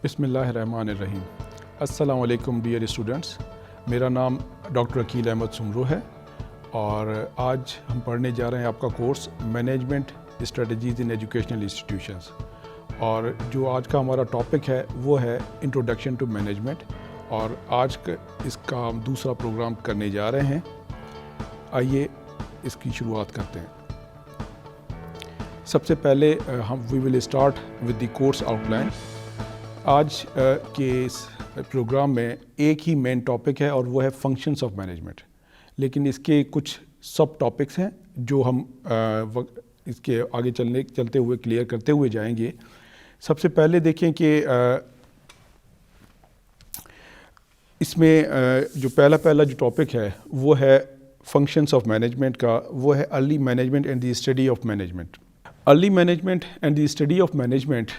بسم اللہ الرحمن الرحیم۔ السلام علیکم ڈیئر اسٹوڈنٹس، میرا نام ڈاکٹر عقیل احمد سمرو ہے اور آج ہم پڑھنے جا رہے ہیں آپ کا کورس مینجمنٹ اسٹریٹجیز ان ایجوکیشنل انسٹیٹیوشنز، اور جو آج کا ہمارا ٹاپک ہے وہ ہے انٹروڈکشن ٹو مینجمنٹ، اور آج اس کا ہم دوسرا پروگرام کرنے جا رہے ہیں۔ آئیے اس کی شروعات کرتے ہیں۔ سب سے پہلے we will start with the course outline. آج کے اس پروگرام میں ایک ہی مین ٹاپک ہے اور وہ ہے فنکشنز آف مینجمنٹ، لیکن اس کے کچھ سب ٹاپکس ہیں جو ہم اس کے آگے چلتے ہوئے کلیئر کرتے ہوئے جائیں گے۔ سب سے پہلے دیکھیں کہ اس میں جو پہلا جو ٹاپک ہے وہ ہے فنکشنز آف مینجمنٹ کا، وہ ہے early management and the study of management. Early management and the study of management,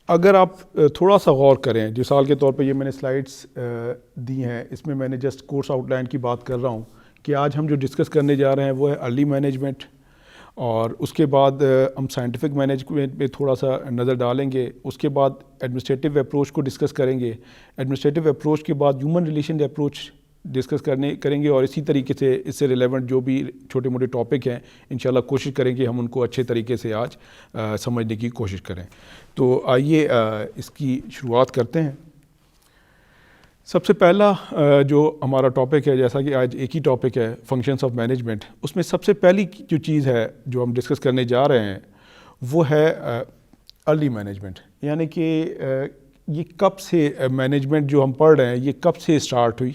اگر آپ تھوڑا سا غور کریں، مثال کے طور پہ یہ میں نے سلائڈس دی ہیں، اس میں نے جسٹ کورس آؤٹ لائن کی بات کر رہا ہوں کہ آج ہم جو ڈسکس کرنے جا رہے ہیں وہ ہے ارلی مینجمنٹ، اور اس کے بعد ہم سائنٹیفک مینجمنٹ پہ تھوڑا سا نظر ڈالیں گے، اس کے بعد ایڈمنسٹریٹو اپروچ کو ڈسکس کریں گے، ایڈمنسٹریٹو اپروچ کے بعد ہیومن ریلیشن اپروچ ڈسکس کریں گے، اور اسی طریقے سے اس سے ریلیونٹ جو بھی چھوٹے موٹے ٹاپک ہیں انشاءاللہ کوشش کریں گے ہم ان کو اچھے طریقے سے آج سمجھنے کی کوشش کریں۔ تو آئیے اس کی شروعات کرتے ہیں۔ سب سے پہلا جو ہمارا ٹاپک ہے، جیسا کہ آج ایک ہی ٹاپک ہے فنکشنز آف مینجمنٹ، اس میں سب سے پہلی جو چیز ہے جو ہم ڈسکس کرنے جا رہے ہیں وہ ہے ارلی مینجمنٹ، یعنی کہ یہ کب سے مینجمنٹ جو ہم پڑھ رہے ہیں یہ کب سے اسٹارٹ ہوئی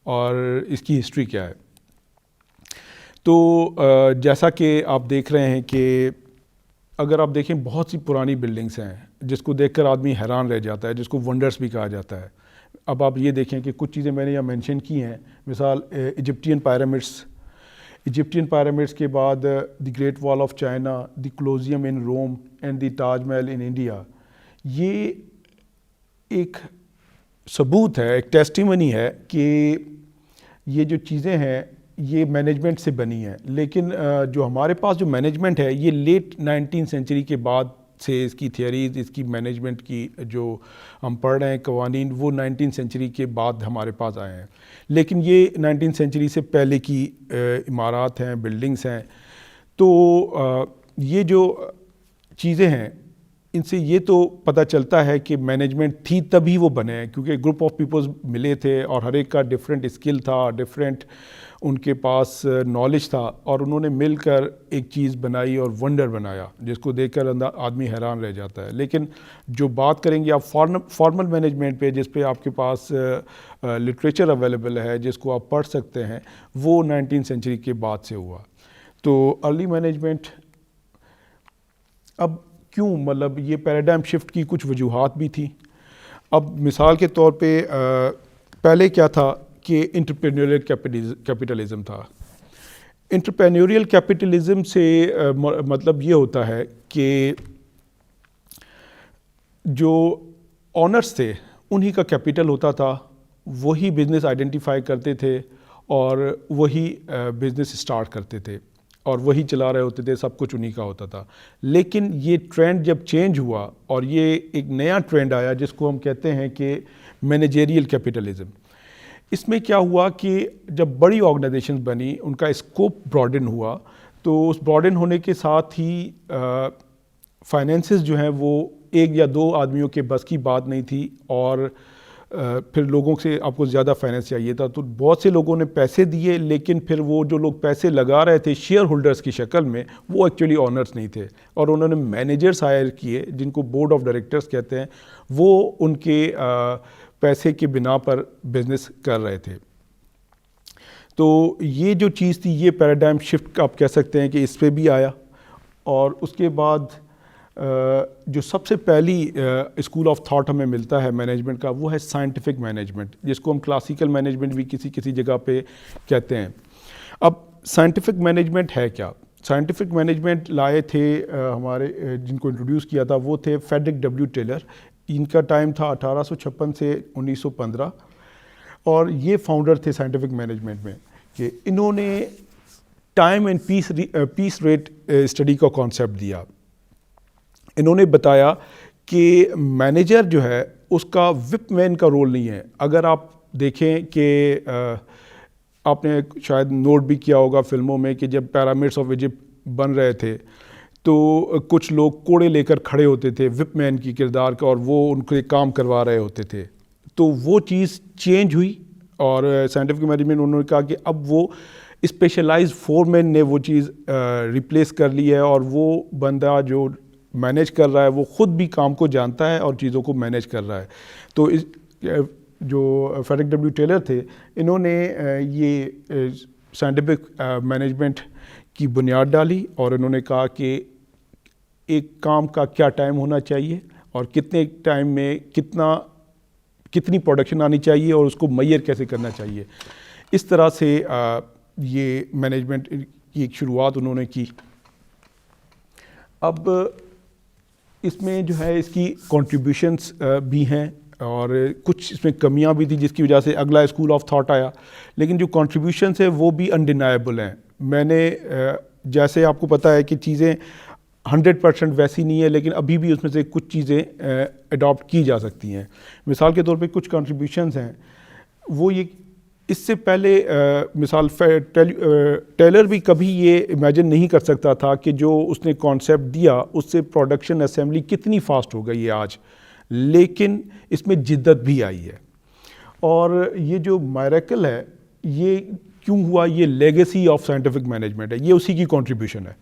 اور اس کی ہسٹری کیا ہے۔ تو جیسا کہ آپ دیکھ رہے ہیں کہ اگر آپ دیکھیں بہت سی پرانی بلڈنگس ہیں جس کو دیکھ کر آدمی حیران رہ جاتا ہے، جس کو ونڈرز بھی کہا جاتا ہے۔ اب آپ یہ دیکھیں کہ کچھ چیزیں میں نے یہاں مینشن کی ہیں، مثال ایجپٹین پیرامڈس کے بعد the Great Wall of China, the Colosseum in Rome and the Taj Mahal in India. یہ ایک ثبوت ہے، ایک ٹیسٹیمنی ہے کہ یہ جو چیزیں ہیں یہ مینجمنٹ سے بنی ہیں، لیکن جو ہمارے پاس جو مینجمنٹ ہے یہ لیٹ 19 سینچری کے بعد سے اس کی تھیوریز، اس کی مینجمنٹ کی جو ہم پڑھ رہے ہیں قوانین، وہ 19 سینچری کے بعد ہمارے پاس آئے ہیں، لیکن یہ 19 سینچری سے پہلے کی عمارات ہیں، بلڈنگس ہیں۔ تو یہ جو چیزیں ہیں ان سے یہ تو پتہ چلتا ہے کہ مینجمنٹ تھی تبھی وہ بنے ہیں، کیونکہ گروپ آف پیپلز ملے تھے اور ہر ایک کا ڈفرینٹ اسکل تھا، ڈفرینٹ ان کے پاس نالج تھا، اور انہوں نے مل کر ایک چیز بنائی اور ونڈر بنایا جس کو دیکھ کر آدمی حیران رہ جاتا ہے۔ لیکن جو بات کریں گے آپ فارمل مینجمنٹ پہ، جس پہ آپ کے پاس لٹریچر اویلیبل ہے، جس کو آپ پڑھ سکتے ہیں، وہ 19 سینچری کے بعد سے ہوا۔ تو ارلی مینجمنٹ اب کیوں، مطلب یہ پیراڈائم شفٹ کی کچھ وجوہات بھی تھی۔ اب مثال کے طور پہ پہلے کیا تھا کہ انٹرپرینیوریل کیپٹلزم تھا۔ انٹرپرینیوریل کیپٹلزم سے مطلب یہ ہوتا ہے کہ جو آنرز تھے انہی کا کیپٹل ہوتا تھا، وہی بزنس آئیڈینٹیفائی کرتے تھے اور وہی بزنس اسٹارٹ کرتے تھے اور وہی چلا رہے ہوتے تھے، سب کچھ انہی کا ہوتا تھا۔ لیکن یہ ٹرینڈ جب چینج ہوا اور یہ ایک نیا ٹرینڈ آیا جس کو ہم کہتے ہیں کہ مینیجریل کیپٹلزم، اس میں کیا ہوا کہ جب بڑی آرگنائزیشن بنی، ان کا اسکوپ براڈن ہوا، تو اس براڈن ہونے کے ساتھ ہی فائنینسز جو ہیں وہ ایک یا دو آدمیوں کے بس کی بات نہیں تھی، اور پھر لوگوں سے آپ کو زیادہ فائنینس چاہیے تھا، تو بہت سے لوگوں نے پیسے دیے، لیکن پھر وہ جو لوگ پیسے لگا رہے تھے شیئر ہولڈرز کی شکل میں، وہ ایکچولی آنرز نہیں تھے، اور انہوں نے مینیجرز ہائر کیے جن کو بورڈ آف ڈائریکٹرز کہتے ہیں، وہ ان کے پیسے کے بنا پر بزنس کر رہے تھے۔ تو یہ جو چیز تھی، یہ پیراڈائم شفٹ آپ کہہ سکتے ہیں کہ اس پہ بھی آیا۔ اور اس کے بعد جو سب سے پہلی اسکول آف تھاٹ ہمیں ملتا ہے مینجمنٹ کا، وہ ہے سائنٹیفک مینجمنٹ، جس کو ہم کلاسیکل مینجمنٹ بھی کسی جگہ پہ کہتے ہیں۔ اب سائنٹیفک مینجمنٹ ہے کیا؟ سائنٹیفک مینجمنٹ لائے تھے ہمارے جن کو انٹروڈیوس کیا تھا وہ تھے فیڈرک ڈبلیو ٹیلر۔ ان کا ٹائم تھا 1856 سے 1915، اور یہ فاؤنڈر تھے سائنٹیفک مینجمنٹ میں، کہ انہوں نے time and piece rate study کا کانسیپٹ دیا۔ انہوں نے بتایا کہ مینیجر جو ہے اس کا وپ مین کا رول نہیں ہے. اگر آپ دیکھیں کہ آپ نے شاید نوٹ بھی کیا ہوگا فلموں میں کہ جب پیرامڈس آف ایجپٹ بن رہے تھے تو کچھ لوگ کوڑے لے کر کھڑے ہوتے تھے وپ مین کی کردار کا اور وہ ان کو کام کروا رہے ہوتے تھے. تو وہ چیز چینج ہوئی اور سائنٹیفک مینجمنٹ انہوں نے کہا کہ اب وہ اسپیشلائز فورمین نے وہ چیز ریپلیس کر لی ہے اور وہ بندہ جو مینیج کر رہا ہے وہ خود بھی کام کو جانتا ہے اور چیزوں کو مینیج کر رہا ہے. تو جو فریڈرک ڈبلیو ٹیلر تھے انہوں نے یہ سائنٹیفک مینجمنٹ کی بنیاد ڈالی اور انہوں نے کہا کہ ایک کام کا کیا ٹائم ہونا چاہیے اور کتنے ٹائم میں کتنی پروڈکشن آنی چاہیے اور اس کو میئر کیسے کرنا چاہیے. اس طرح سے یہ مینجمنٹ کی ایک شروعات انہوں نے کی. اب اس میں جو ہے اس کی کنٹریبیوشنس بھی ہیں اور کچھ اس میں کمیاں بھی تھیں جس کی وجہ سے اگلا اسکول آف تھاٹ آیا, لیکن جو کنٹریبیوشنس ہیں وہ بھی انڈینائبل ہیں. میں نے جیسے آپ کو پتہ ہے کہ چیزیں 100% ویسی نہیں ہے لیکن ابھی بھی اس میں سے کچھ چیزیں اڈاپٹ کی جا سکتی ہیں. مثال کے طور پہ کچھ کنٹریبیوشنز ہیں وہ یہ اس سے پہلے مثال ٹیلر بھی کبھی یہ امیجن نہیں کر سکتا تھا کہ جو اس نے کانسیپٹ دیا اس سے پروڈکشن اسمبلی کتنی فاسٹ ہو گئی ہے آج, لیکن اس میں جدت بھی آئی ہے. اور یہ جو میریکل ہے یہ کیوں ہوا, یہ لیگیسی آف سائنٹیفک مینجمنٹ ہے, یہ اسی کی کنٹریبیوشن ہے.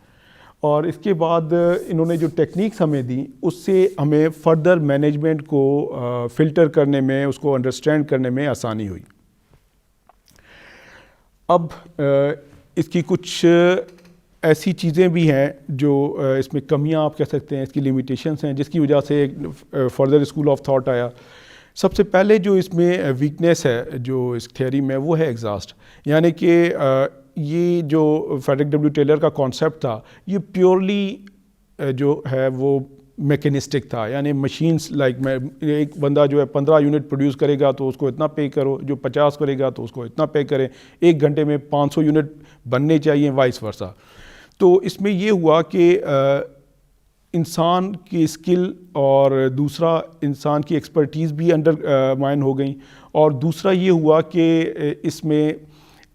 اور اس کے بعد انہوں نے جو ٹیکنیکس ہمیں دیں اس سے ہمیں فردر مینجمنٹ کو فلٹر کرنے میں, اس کو انڈرسٹینڈ کرنے میں آسانی ہوئی. اب اس کی کچھ ایسی چیزیں بھی ہیں جو اس میں کمیاں آپ کہہ سکتے ہیں, اس کی لیمیٹیشنز ہیں جس کی وجہ سے فردر اسکول آف تھاٹ آیا. سب سے پہلے جو اس میں ویکنیس ہے جو اس تھیوری میں وہ ہے ایگزاسٹ, یعنی کہ یہ جو فریڈرک ڈبلیو ٹیلر کا کانسیپٹ تھا یہ پیورلی جو ہے وہ میکینسٹک تھا, یعنی مشینز لائک میں ایک بندہ جو ہے 15 یونٹ پروڈیوس کرے گا تو اس کو اتنا پے کرو, جو 50 کرے گا تو اس کو اتنا پے کریں, 1 گھنٹے میں 500 یونٹ بننے چاہیے, وائس ورسا. تو اس میں یہ ہوا کہ انسان کی اسکل اور دوسرا انسان کی ایکسپرٹیز بھی انڈر مائن ہو گئیں, اور دوسرا یہ ہوا کہ اس میں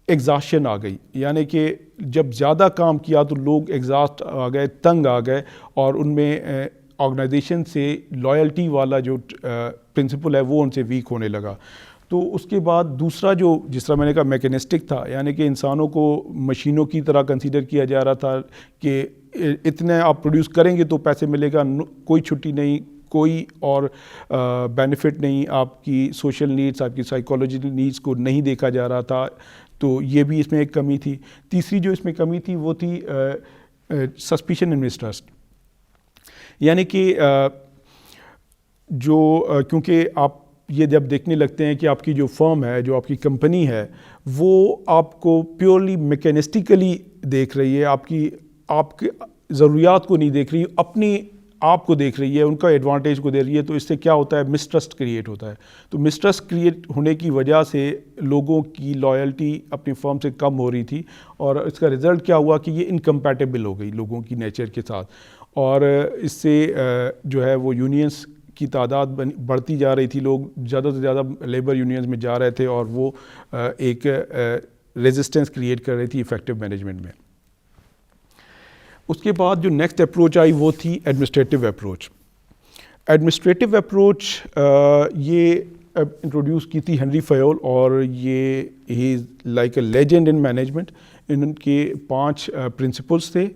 ایگزاسشن آ گئی, یعنی کہ جب زیادہ کام کیا تو لوگ ایگزاسٹ آ گئے, تنگ آ گئے, اور ان میں آرگنائزیشن سے لائلٹی والا جو پرنسپل ہے وہ ان سے ویک ہونے لگا. تو اس کے بعد دوسرا جو جس طرح میں نے کہا میکینسٹک تھا, یعنی کہ انسانوں کو مشینوں کی طرح کنسیڈر کیا جا رہا تھا کہ اتنے آپ پروڈیوس کریں گے تو پیسے ملے گا, کوئی چھٹی نہیں, کوئی اور بینیفٹ نہیں, آپ کی سوشل نیڈس, آپ کی سائیکالوجیکل نیڈس کو نہیں دیکھا جا رہا تھا. تو یہ بھی اس میں ایک کمی تھی. تیسری جو اس میں کمی تھی وہ تھی سسپیشن اینڈ مسٹرسٹ, یعنی کہ جو کیونکہ آپ یہ جب دیکھنے لگتے ہیں کہ آپ کی جو فرم ہے, جو آپ کی کمپنی ہے, وہ آپ کو پیورلی میکینسٹیکلی دیکھ رہی ہے, آپ کی ضروریات کو نہیں دیکھ رہی, اپنی آپ کو دیکھ رہی ہے, ان کا ایڈوانٹیج کو دے رہی ہے. تو اس سے کیا ہوتا ہے, مسٹرسٹ کریٹ ہوتا ہے. تو مسٹرسٹ کریٹ ہونے کی وجہ سے لوگوں کی لائلٹی اپنی فرم سے کم ہو رہی تھی, اور اس کا رزلٹ کیا ہوا کہ یہ انکمپیٹیبل ہو گئی لوگوں کی نیچر کے ساتھ, اور اس سے جو ہے وہ یونینز کی تعداد بڑھتی جا رہی تھی, لوگ زیادہ سے زیادہ لیبر یونینز میں جا رہے تھے, اور وہ ایک ریزسٹنس کریٹ کر رہی تھی ایفیکٹو مینجمنٹ میں. اس کے بعد جو نیکسٹ اپروچ آئی وہ تھی ایڈمنسٹریٹو اپروچ. ایڈمنسٹریٹو اپروچ یہ انٹروڈیوس کی تھی ہنری فیول, اور یہ ہی is like a legend in management. ان کے 5 پرنسپلس تھے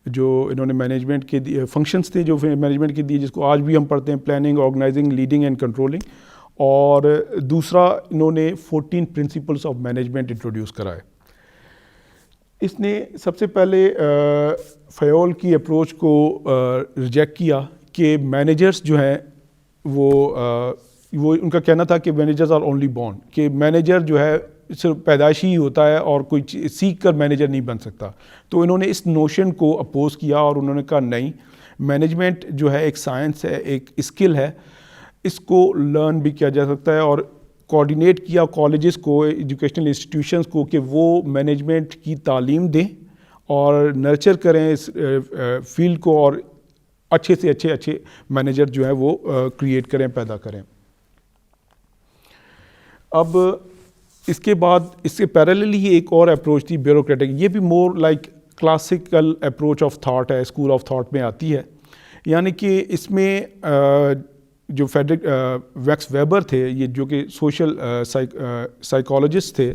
جو انہوں نے مینجمنٹ کے دیے, فنکشنز تھے جو مینجمنٹ کے دیے, جس کو آج بھی ہم پڑھتے ہیں, planning, organising, leading and controlling. اور دوسرا انہوں نے 14 پرنسپلس آف مینجمنٹ انٹروڈیوس کرائے. اس نے سب سے پہلے فیول کی اپروچ کو ریجیکٹ کیا کہ مینیجرز جو ہیں وہ ان کا کہنا تھا کہ مینیجرز آر اونلی بورن, کہ مینیجر جو ہے صرف پیدائشی ہی ہوتا ہے اور کوئی سیکھ کر مینیجر نہیں بن سکتا. تو انہوں نے اس نوشن کو اپوز کیا, اور انہوں نے کہا نہیں, مینجمنٹ جو ہے ایک سائنس ہے, ایک اسکل ہے, اس کو لرن بھی کیا جا سکتا ہے. اور کوآرڈینیٹ کیا کالجز کو, ایجوکیشنل انسٹیٹیوشنز کو, کہ وہ مینجمنٹ کی تعلیم دیں اور نرچر کریں اس فیلڈ کو, اور اچھے سے اچھے مینیجر جو ہیں وہ کریٹ کریں، پیدا کریں. اب اس کے بعد اس سے پیرللی ہی ایک اور اپروچ تھی بیوروکریٹک. یہ بھی more like classical approach of thought ہے، اسکول آف تھاٹ میں آتی ہے. یعنی کہ اس میں جو فیڈرک ویکس ویبر تھے، یہ جو کہ سوشل سائیکالوجسٹ تھے،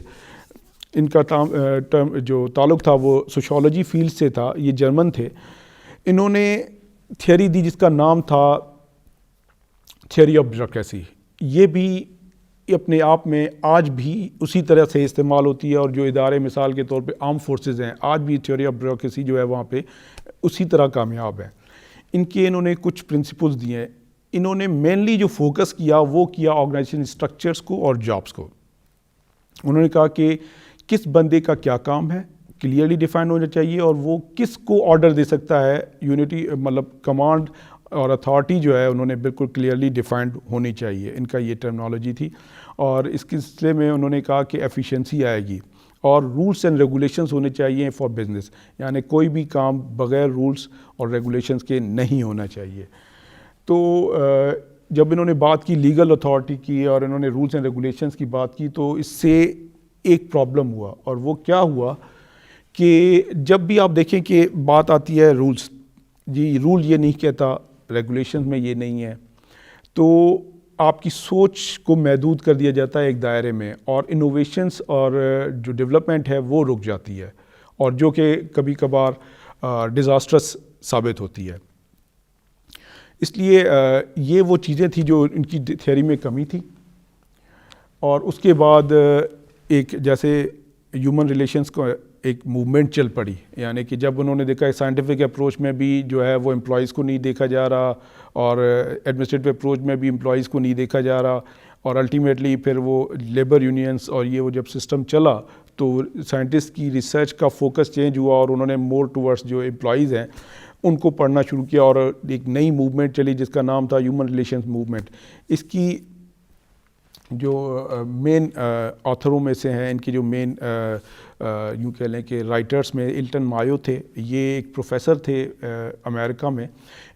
ان کا ٹرم جو تعلق تھا وہ سوشولوجی فیلڈ سے تھا، یہ جرمن تھے. انہوں نے تھیوری دی جس کا نام تھا تھیوری آف بیوروکریسی. یہ بھی اپنے آپ میں آج بھی اسی طرح سے استعمال ہوتی ہے، اور جو ادارے مثال کے طور پہ آرم فورسز ہیں، آج بھی تھیوری آف بیوروکریسی جو ہے وہاں پہ اسی طرح کامیاب ہے. انہوں نے کچھ پرنسپلز دیے ہیں. انہوں نے مینلی جو فوکس کیا وہ کیا آرگنائزیشن اسٹرکچرز کو اور جابس کو. انہوں نے کہا کہ کس بندے کا کیا کام ہے کلیئرلی ڈیفائن ہونا چاہیے، اور وہ کس کو آرڈر دے سکتا ہے. یونٹی مطلب کمانڈ اور اتھارٹی جو ہے انہوں نے بالکل کلیئرلی ڈیفائنڈ ہونی چاہیے. ان کا یہ ٹرمنالوجی تھی. اور اس کے سلسلے میں انہوں نے کہا کہ ایفیشنسی آئے گی، اور رولس اینڈ ریگولیشنز ہونے چاہیے فار بزنس. یعنی کوئی بھی کام بغیر رولس اور ریگولیشنز کے نہیں ہونا چاہیے. تو جب انہوں نے بات کی لیگل اتھارٹی کی اور انہوں نے رولس اینڈ ریگولیشنز کی بات کی، تو اس سے ایک پرابلم ہوا. اور وہ کیا ہوا کہ جب بھی آپ دیکھیں کہ بات آتی ہے رولس، جی رول یہ نہیں کہتا، ریگولیشنز میں یہ نہیں ہے، تو آپ کی سوچ کو محدود کر دیا جاتا ہے ایک دائرے میں، اور انوویشنز اور جو ڈیولپمنٹ ہے وہ رک جاتی ہے، اور جو کہ کبھی کبھار ڈیزاسٹرس ثابت ہوتی ہے. اس لیے یہ وہ چیزیں تھیں جو ان کی تھیوری میں کمی تھی. اور اس کے بعد ایک جیسے ہیومن ریلیشنز کو ایک موومنٹ چل پڑی. یعنی کہ جب انہوں نے دیکھا سائنٹیفک اپروچ میں بھی جو ہے وہ امپلائیز کو نہیں دیکھا جا رہا، اور ایڈمنسٹریٹو اپروچ میں بھی امپلائیز کو نہیں دیکھا جا رہا، اور الٹیمیٹلی پھر وہ لیبر یونینز اور یہ وہ جب سسٹم چلا تو سائنٹسٹ کی ریسرچ کا فوکس چینج ہوا، اور انہوں نے مور ٹورڈس جو امپلائیز ہیں ان کو پڑھنا شروع کیا، اور ایک نئی موومنٹ چلی جس کا نام تھا ہیومن ریلیشنز موومنٹ. اس کی جو مین آتھروں میں سے ہیں، ان کی جو مین یوں کہہ لیں کہ رائٹرز میں ایلٹن مایو تھے. یہ ایک پروفیسر تھے امریکہ میں.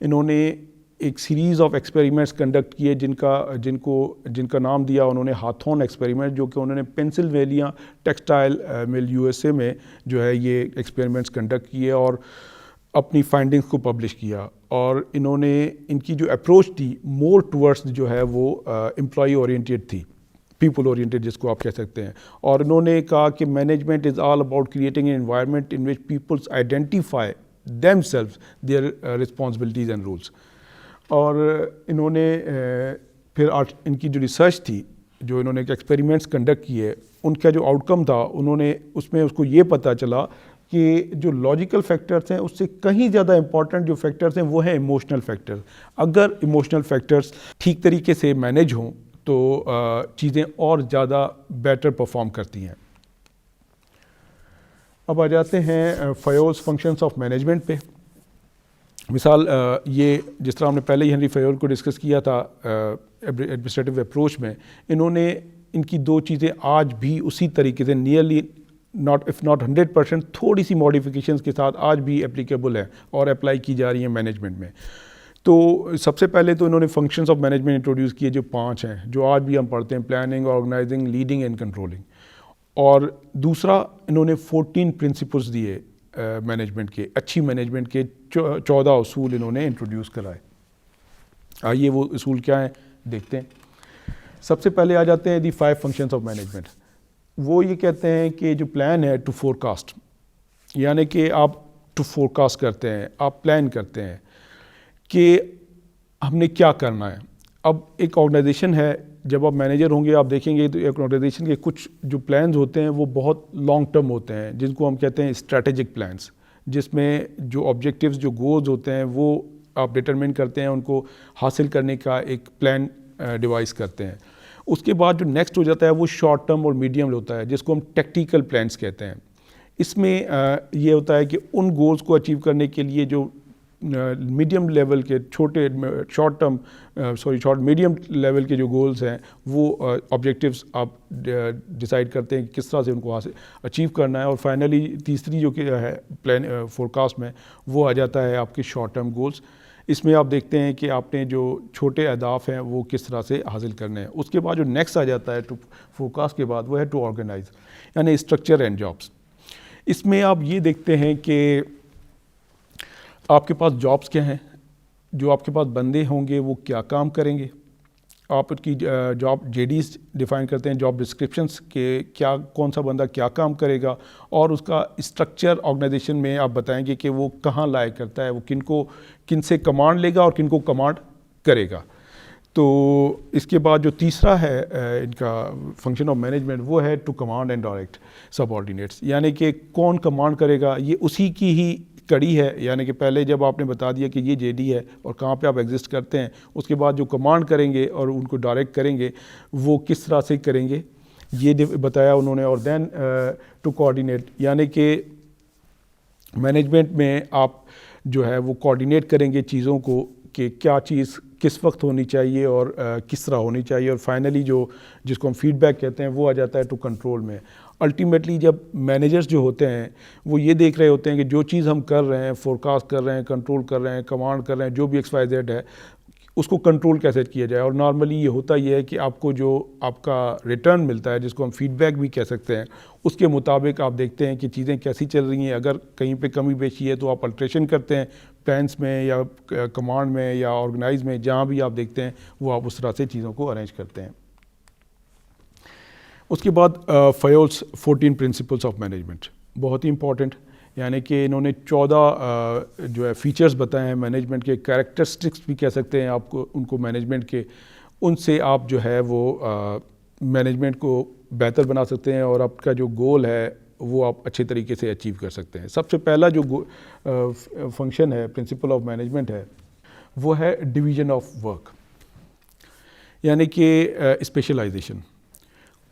انہوں نے ایک سیریز آف ایکسپیریمنٹس کنڈکٹ کیے جن کا نام دیا انہوں نے ہاتھون ایکسپیریمنٹ، جو کہ انہوں نے Pennsylvania textile mill U S A میں جو ہے یہ ایکسپیریمنٹس کنڈکٹ کیے اور اپنی فائنڈنگز کو پبلش کیا. اور انہوں نے ان کی جو اپروچ تھی مور ٹورڈس جو ہے وہ امپلائی اورینٹیڈ تھی، پیپل اورینٹیڈ جس کو آپ کہہ سکتے ہیں. اور انہوں نے کہا کہ management is all about creating an environment in which peoples identify themselves their responsibilities and roles. اور انہوں نے پھر ان کی جو ریسرچ تھی، جو انہوں نے ایکسپیریمنٹس کنڈکٹ کیے، ان کا جو آؤٹ کم تھا، انہوں نے اس میں اس کو یہ پتہ چلا کہ جو لاجیکل فیکٹرز ہیں اس سے کہیں زیادہ امپورٹنٹ جو فیکٹرز ہیں وہ ہیں ایموشنل فیکٹرز. اگر ایموشنل فیکٹرز ٹھیک طریقے سے مینیج ہوں تو چیزیں اور زیادہ بیٹر پرفارم کرتی ہیں. اب آ جاتے ہیں فیولز فنکشنز آف مینجمنٹ پہ. مثال یہ جس طرح ہم نے پہلے ہی ہنری فیول کو ڈسکس کیا تھا ایڈمنسٹریٹو اپروچ میں، انہوں نے ان کی دو چیزیں آج بھی اسی طریقے سے نیئرلی اف ناٹ 100% تھوڑی سی ماڈیفیکیشنز کے ساتھ آج بھی اپلیکیبل ہے اور اپلائی کی جا رہی ہیں مینجمنٹ میں. تو سب سے پہلے تو انہوں نے فنکشنز آف مینجمنٹ انٹروڈیوس کیے جو 5 ہیں، جو آج بھی ہم پڑھتے ہیں: planning, organising, leading and controlling. اور دوسرا انہوں نے 14 پرنسپلز دیے مینجمنٹ کے، اچھی مینجمنٹ کے 14 اصول انہوں نے انٹروڈیوس کرائے. آئیے وہ اصول کیا ہیں دیکھتے ہیں. سب سے پہلے آ جاتے ہیں دی 5 فنکشنز آف مینجمنٹ. وہ یہ کہتے ہیں کہ جو پلان ہے ٹو فور کاسٹ، یعنی کہ آپ ٹو فور کاسٹ کرتے ہیں، آپ پلان کرتے ہیں کہ ہم نے کیا کرنا ہے. اب ایک آرگنائزیشن ہے، جب آپ مینیجر ہوں گے آپ دیکھیں گے تو ایک آرگنائزیشن کے کچھ جو پلانز ہوتے ہیں وہ بہت لانگ ٹرم ہوتے ہیں، جن کو ہم کہتے ہیں اسٹریٹجک پلانز، جس میں جو آبجیکٹیوز جو گولز ہوتے ہیں وہ آپ ڈٹرمن کرتے ہیں، ان کو حاصل کرنے کا ایک پلان ڈیوائز کرتے ہیں. اس کے بعد جو نیکسٹ ہو جاتا ہے وہ شارٹ ٹرم اور میڈیم ہوتا ہے، جس کو ہم ٹیکٹیکل پلانز کہتے ہیں. اس میں یہ ہوتا ہے کہ ان گولز کو اچیو کرنے کے لیے جو میڈیم لیول کے شارٹ میڈیم لیول کے جو گولز ہیں وہ آبجیکٹیوز آپ ڈیسائیڈ کرتے ہیں کہ کس طرح سے ان کو اچیو کرنا ہے. اور فائنلی تیسری جو کہ ہے پلان فور کاسٹ میں وہ آ جاتا ہے آپ کے شارٹ ٹرم گولز. اس میں آپ دیکھتے ہیں کہ آپ نے جو چھوٹے اہداف ہیں وہ کس طرح سے حاصل کرنے ہیں. اس کے بعد جو نیکسٹ آ جاتا ہے ٹو فوکاسٹ کے بعد وہ ہے ٹو آرگنائز یعنی اسٹرکچر اینڈ جابس. اس میں آپ یہ دیکھتے ہیں کہ آپ کے پاس جابس کیا ہیں, جو آپ کے پاس بندے ہوں گے وہ کیا کام کریں گے, آپ کی جاب جے ڈیز ڈیفائن کرتے ہیں, جاب ڈسکرپشنس کہ کیا کون سا بندہ کیا کام کرے گا, اور اس کا اسٹرکچر آرگنائزیشن میں آپ بتائیں گے کہ وہ کہاں لائق کرتا ہے, وہ کن سے کمانڈ لے گا اور کن کو کمانڈ کرے گا. تو اس کے بعد جو تیسرا ہے ان کا فنکشن آف مینجمنٹ وہ ہے to command and direct subordinates, یعنی کہ کون کمانڈ کرے گا یہ اسی کی ہی کڑی ہے. یعنی کہ پہلے جب آپ نے بتا دیا کہ یہ جے ڈی ہے اور کہاں پہ آپ ایگزسٹ کرتے ہیں, اس کے بعد جو کمانڈ کریں گے اور ان کو ڈائریکٹ کریں گے وہ کس طرح سے کریں گے یہ بتایا انہوں نے. اور دین ٹو کوآرڈینیٹ یعنی کہ مینجمنٹ میں آپ جو ہے وہ کوآرڈینیٹ کریں گے چیزوں کو کہ کیا چیز کس وقت ہونی چاہیے اور کس طرح ہونی چاہیے. اور فائنلی جس کو ہم فیڈ بیک کہتے ہیں وہ آ جاتا ہے ٹو کنٹرول میں. الٹیمیٹلی جب مینیجرز جو ہوتے ہیں وہ یہ دیکھ رہے ہوتے ہیں کہ جو چیز ہم کر رہے ہیں, فورکاسٹ کر رہے ہیں, کنٹرول کر رہے ہیں, کمانڈ کر رہے ہیں, جو بھی ایکس وائی زیڈ ہے اس کو کنٹرول کیسے کیا جائے. اور نارملی یہ ہوتا یہ ہے کہ آپ کو جو آپ کا ریٹرن ملتا ہے جس کو ہم فیڈ بیک بھی کہہ سکتے ہیں, اس کے مطابق آپ دیکھتے ہیں کہ چیزیں کیسی چل رہی ہیں. اگر کہیں پہ کمی بیشی ہے تو آپ الٹریشن کرتے ہیں پلانس میں یا کمانڈ میں یا آرگنائز میں, جہاں بھی آپ دیکھتے ہیں وہ آپ اس طرح سے چیزوں کو ارینج کرتے ہیں. اس کے بعد فیولس 14 پرنسپلس آف مینجمنٹ بہت ہی امپورٹنٹ, یعنی کہ انہوں نے 14 جو ہے فیچرز بتائے ہیں مینجمنٹ کے, کریکٹرسٹکس بھی کہہ سکتے ہیں آپ کو ان کو مینجمنٹ کے. ان سے آپ جو ہے وہ مینجمنٹ کو بہتر بنا سکتے ہیں اور آپ کا جو گول ہے وہ آپ اچھے طریقے سے اچیو کر سکتے ہیں. سب سے پہلا جو فنکشن ہے پرنسپل آف مینجمنٹ ہے وہ ہے ڈویژن آف ورک, یعنی کہ اسپیشلائزیشن.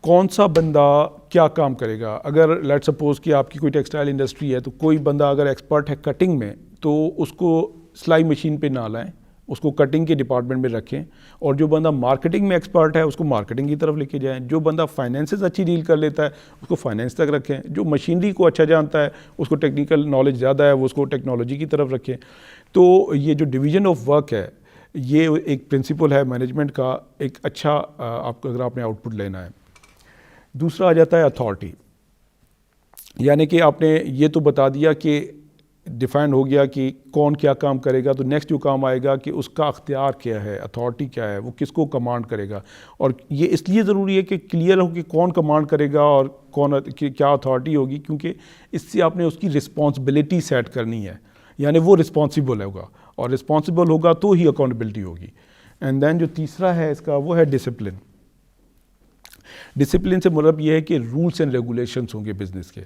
کون سا بندہ کیا کام کرے گا. اگر لیٹ سپوز کہ آپ کی کوئی ٹیکسٹائل انڈسٹری ہے تو کوئی بندہ اگر ایکسپرٹ ہے کٹنگ میں تو اس کو سلائی مشین پہ نہ لائیں, اس کو کٹنگ کے ڈپارٹمنٹ میں رکھیں. اور جو بندہ مارکیٹنگ میں ایکسپرٹ ہے اس کو مارکیٹنگ کی طرف لے کے جائیں. جو بندہ فائنینسز اچھی ڈیل کر لیتا ہے اس کو فائنینس تک رکھیں. جو مشینری کو اچھا جانتا ہے اس کو ٹیکنیکل نالج زیادہ ہے وہ اس کو ٹیکنالوجی کی طرف رکھیں. تو یہ جو ڈویژن آف ورک ہے یہ ایک پرنسپل ہے مینجمنٹ کا, ایک اچھا آپ کو اگر آپ نے آؤٹ پٹ لینا ہے. دوسرا آ جاتا ہے اتھارٹی, یعنی کہ آپ نے یہ تو بتا دیا کہ ڈیفائن ہو گیا کہ کون کیا کام کرے گا, تو نیکسٹ جو کام آئے گا کہ اس کا اختیار کیا ہے, اتھارٹی کیا ہے, وہ کس کو کمانڈ کرے گا. اور یہ اس لیے ضروری ہے کہ کلیئر ہو کہ کون کمانڈ کرے گا اور کیا اتھارٹی ہوگی, کیونکہ اس سے آپ نے اس کی رسپانسبلٹی سیٹ کرنی ہے, یعنی وہ رسپانسیبل ہوگا اور رسپانسیبل ہوگا تو ہی اکاؤنٹیبلٹی ہوگی. اینڈ دین جو تیسرا ہے اس کا وہ ہے ڈسپلن. ڈسپلن سے مراد یہ ہے کہ رولس اینڈ ریگولیشنس ہوں گے بزنس کے,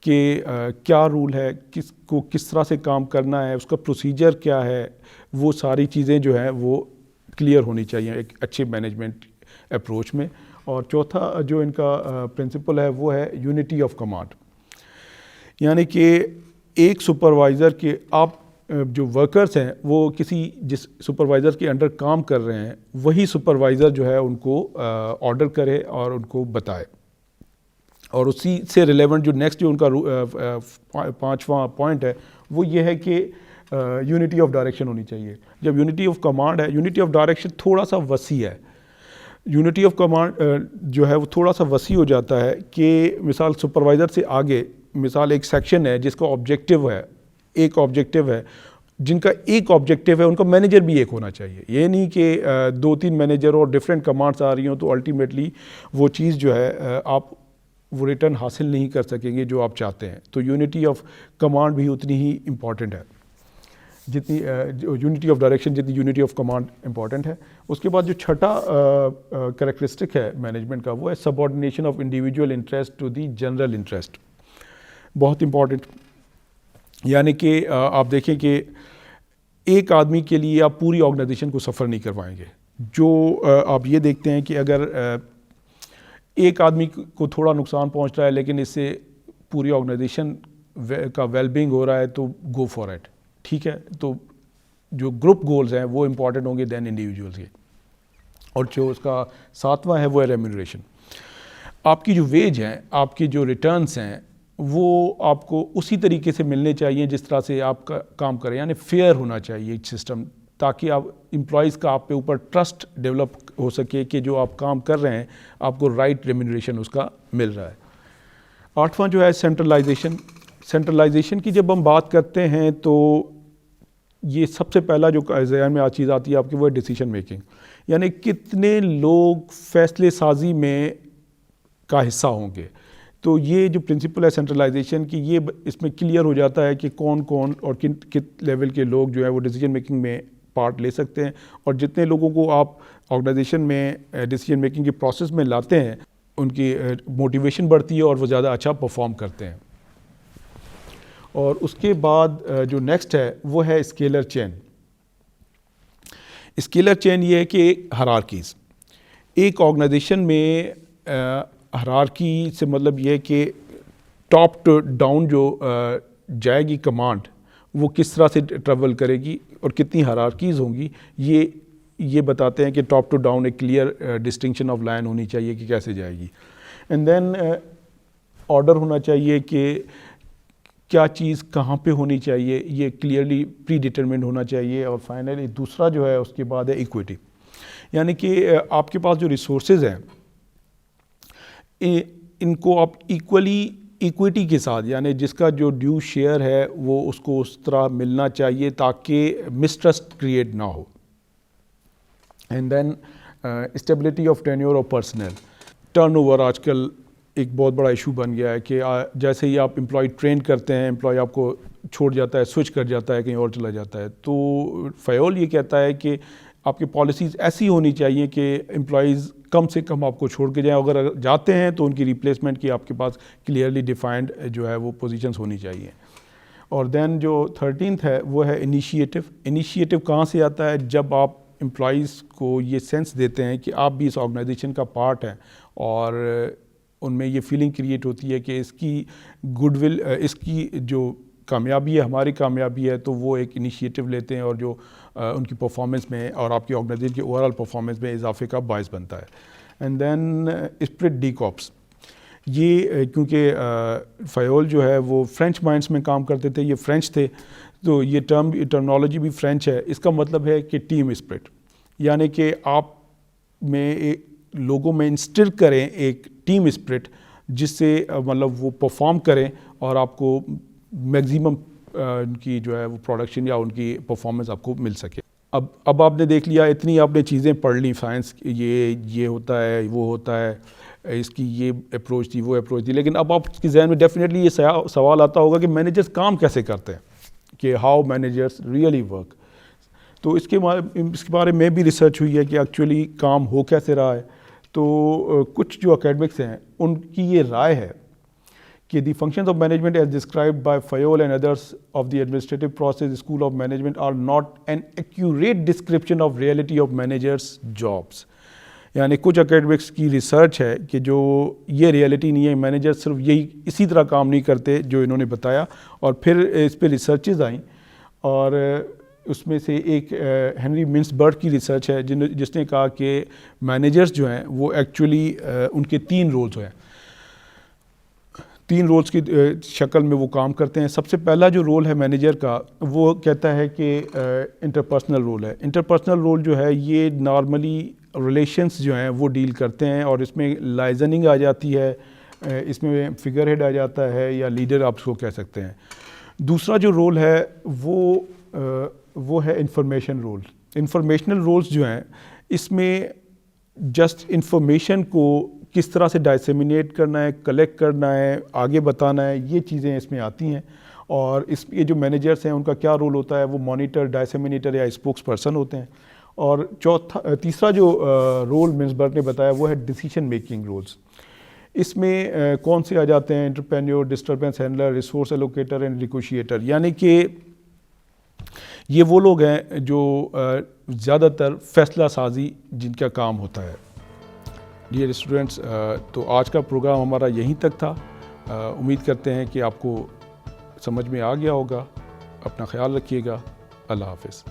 کہ کیا رول ہے, کس کو کس طرح سے کام کرنا ہے, اس کا پروسیجر کیا ہے, وہ ساری چیزیں جو ہیں وہ کلیئر ہونی چاہیے ایک اچھے مینجمنٹ اپروچ میں. اور چوتھا جو ان کا پرنسپل ہے وہ ہے یونٹی آف کمانڈ, یعنی کہ ایک سپروائزر کے آپ جو ورکرز ہیں وہ جس سپروائزر کے انڈر کام کر رہے ہیں وہی سپروائزر جو ہے ان کو آرڈر کرے اور ان کو بتائے. اور اسی سے ریلیونٹ جو نیکسٹ جو ان کا 5واں پوائنٹ ہے وہ یہ ہے کہ یونٹی آف ڈائریکشن ہونی چاہیے. جب یونٹی آف کمانڈ ہے, یونٹی آف ڈائریکشن تھوڑا سا وسیع ہے. یونٹی آف کمانڈ جو ہے وہ تھوڑا سا وسیع ہو جاتا ہے کہ مثال سپروائزر سے آگے مثال ایک سیکشن ہے جس کا آبجیکٹیو ہے, ایک آبجیکٹیو ہے, جن کا ایک آبجیکٹیو ہے ان کا مینیجر بھی ایک ہونا چاہیے. یہ نہیں کہ 2-3 مینیجر اور ڈفرینٹ کمانڈس آ رہی ہوں تو الٹیمیٹلی وہ چیز جو ہے آپ وہ ریٹرن حاصل نہیں کر سکیں گے جو آپ چاہتے ہیں. تو یونٹی آف کمانڈ بھی اتنی ہی امپورٹنٹ ہے جتنی یونٹی آف ڈائریکشن جتنی یونٹی آف کمانڈ امپورٹنٹ ہے. اس کے بعد جو چھٹا کریکٹرسٹک ہے مینجمنٹ کا وہ ہے subordination of individual interest to the general interest. بہت امپورٹنٹ, یعنی کہ آپ دیکھیں کہ ایک آدمی کے لیے آپ پوری آرگنائزیشن کو سفر نہیں کروائیں گے. جو آپ یہ دیکھتے ہیں کہ اگر ایک آدمی کو تھوڑا نقصان پہنچ رہا ہے لیکن اس سے پوری آرگنائزیشن کا ویل بینگ ہو رہا ہے تو گو فار اٹ, ٹھیک ہے. تو جو گروپ گولز ہیں وہ امپورٹنٹ ہوں گے دین انڈیویجولز کے. اور جو اس کا 7واں ہے وہ ہے ریمونریشن. آپ کی جو ویج ہیں, آپ کی جو ریٹرنز ہیں وہ آپ کو اسی طریقے سے ملنے چاہیے جس طرح سے آپ کا کام کریں, یعنی فیئر ہونا چاہیے سسٹم تاکہ آپ امپلائیز کا آپ پہ اوپر ٹرسٹ ڈیولپ ہو سکے کہ جو آپ کام کر رہے ہیں آپ کو رائٹ ریمونریشن اس کا مل رہا ہے. 8واں جو ہے سینٹرلائزیشن کی جب ہم بات کرتے ہیں تو یہ سب سے پہلا جو ذہن میں چیز آتی ہے آپ کی وہ ہے ڈیسیشن میکنگ. یعنی کتنے لوگ فیصلے سازی میں کا حصہ ہوں گے. تو یہ جو پرنسپل ہے سینٹرلائزیشن کی یہ اس میں کلیئر ہو جاتا ہے کہ کون کون اور کن لیول کے لوگ جو ہے وہ ڈیسیجن میکنگ میں پارٹ لے سکتے ہیں, اور جتنے لوگوں کو آپ آرگنائزیشن میں ڈیسیجن میکنگ کے پروسیس میں لاتے ہیں ان کی موٹیویشن بڑھتی ہے اور وہ زیادہ اچھا پرفارم کرتے ہیں. اور اس کے بعد جو نیکسٹ ہے وہ ہے اسکیلر چین. اسکیلر چین یہ ہے کہ ہرارکیز. ایک آرگنائزیشن میں ہرارکی سے مطلب یہ ہے کہ ٹاپ ٹو ڈاؤن جو جائے گی کمانڈ وہ کس طرح سے ٹریول کرے گی اور کتنی ہرارکیز ہوں گی, یہ بتاتے ہیں کہ ٹاپ ٹو ڈاؤن ایک کلیئر ڈسٹنکشن آف لائن ہونی چاہیے کہ کیسے جائے گی. اینڈ دین آرڈر ہونا چاہیے کہ کیا چیز کہاں پہ ہونی چاہیے, یہ کلیئرلی پری ڈیٹرمنڈ ہونا چاہیے. اور فائنلی دوسرا جو ہے اس کے بعد ہے ایکویٹی. یعنی کہ آپ کے پاس جو ریسورسز ہیں ان کو آپ ایکویٹی کے ساتھ, یعنی جس کا جو ڈیو شیئر ہے وہ اس کو اس طرح ملنا چاہیے تاکہ مسٹرسٹ کریٹ نہ ہو. And then stability of tenure of personnel. Turnover آج کل ایک بہت بڑا ایشو بن گیا ہے کہ جیسے ہی آپ امپلائی ٹرین کرتے ہیں امپلائی آپ کو چھوڑ جاتا ہے, سوئچ کر جاتا ہے, کہیں اور چلا جاتا ہے. تو فیول یہ کہتا ہے کہ آپ کی پالیسیز ایسی ہونی چاہیے کہ امپلائیز کم سے کم آپ کو چھوڑ کے جائیں, اگر جاتے ہیں تو ان کی ریپلیسمنٹ کی آپ کے پاس کلیئرلی ڈیفائنڈ جو ہے وہ پوزیشنز ہونی چاہیے. اور دین جو 13th ہے وہ ہے انیشیٹو. انیشیٹو کہاں سے آتا ہے؟ جب آپ امپلائیز کو یہ سینس دیتے ہیں کہ آپ بھی اس آرگنائزیشن کا پارٹ ہیں اور ان میں یہ فیلنگ کریٹ ہوتی ہے کہ اس کی گڈ ول, اس کی جو کامیابی ہے ہماری کامیابی ہے, تو وہ ایک انیشیٹو لیتے ہیں اور جو ان کی پرفارمنس میں اور آپ کی آرگنائزیشن کی اوور آل پرفارمنس میں اضافے کا باعث بنتا ہے. And then esprit de corps. یہ کیونکہ فیول جو ہے وہ فرینچ مائنڈس میں کام کرتے تھے, یہ فرینچ تھے, تو یہ ٹرمنالوجی بھی فرینچ ہے. اس کا مطلب ہے کہ ٹیم اسپرٹ, یعنی کہ آپ میں لوگوں میں انسٹل کریں ایک ٹیم اسپرٹ جس سے مطلب وہ پرفارم کریں اور آپ کو میگزیمم ان کی جو ہے وہ پروڈکشن یا ان کی پرفارمنس آپ کو مل سکے. اب آپ نے دیکھ لیا, اتنی آپ نے چیزیں پڑھ لی, سائنس یہ ہوتا ہے, وہ ہوتا ہے, اس کی یہ اپروچ تھی, وہ اپروچ تھی, لیکن اب آپ کے ذہن میں ڈیفینیٹلی یہ سوال آتا ہوگا کہ مینیجرز کام کیسے کرتے ہیں, کہ ہاؤ مینیجرز ریئلی ورک. تو اس کے بارے میں بھی ریسرچ ہوئی ہے کہ ایکچولی کام ہو کیسے رہا ہے. تو کچھ جو اکیڈمکس ہیں ان کی یہ رائے ہے کہ the functions of management as described by Fayol and others of the administrative process school of management are not an accurate description of reality of managers jobs. یعنی کچھ اکیڈمکس کی ریسرچ ہے کہ جو یہ ریئلٹی نہیں ہے, مینیجر صرف اسی طرح کام نہیں کرتے جو انہوں نے بتایا. اور پھر اس پہ ریسرچز آئیں اور اس میں سے ایک ہنری منسبرگ کی ریسرچ ہے جس نے کہا کہ مینیجرز جو ہیں وہ ایکچولی ان کے 3 رولز ہیں, 3 رولز کی شکل میں وہ کام کرتے ہیں. سب سے پہلا جو رول ہے مینیجر کا وہ کہتا ہے کہ انٹرپرسنل رول ہے. انٹرپرسنل رول جو ہے یہ نارملی ریلیشنز جو ہیں وہ ڈیل کرتے ہیں, اور اس میں لائزننگ آ جاتی ہے, اس میں فگر ہیڈ آ جاتا ہے یا لیڈر آپ اس کو کہہ سکتے ہیں. دوسرا جو رول ہے وہ ہے انفارمیشن رول. انفارمیشنل رولز جو ہیں اس میں جسٹ انفارمیشن کو کس طرح سے ڈائسیمینیٹ کرنا ہے, کلیکٹ کرنا ہے, آگے بتانا ہے, یہ چیزیں اس میں آتی ہیں. اور یہ جو مینیجرس ہیں ان کا کیا رول ہوتا ہے, وہ مانیٹر, ڈائسیمینیٹر یا اسپوکس پرسن ہوتے ہیں. اور تیسرا جو رول منسبرگ نے بتایا وہ ہے ڈیسیشن میکنگ رولز. اس میں کون سے آ جاتے ہیں؟ Entrepreneur, disturbance handler, resource allocator and negotiator. یعنی کہ یہ وہ لوگ ہیں جو زیادہ تر فیصلہ سازی جن کا کام ہوتا ہے. ڈیئر اسٹوڈنٹس, تو آج کا پروگرام ہمارا یہیں تک تھا. امید کرتے ہیں کہ آپ کو سمجھ میں آ گیا ہوگا. اپنا خیال رکھیے گا. اللہ حافظ.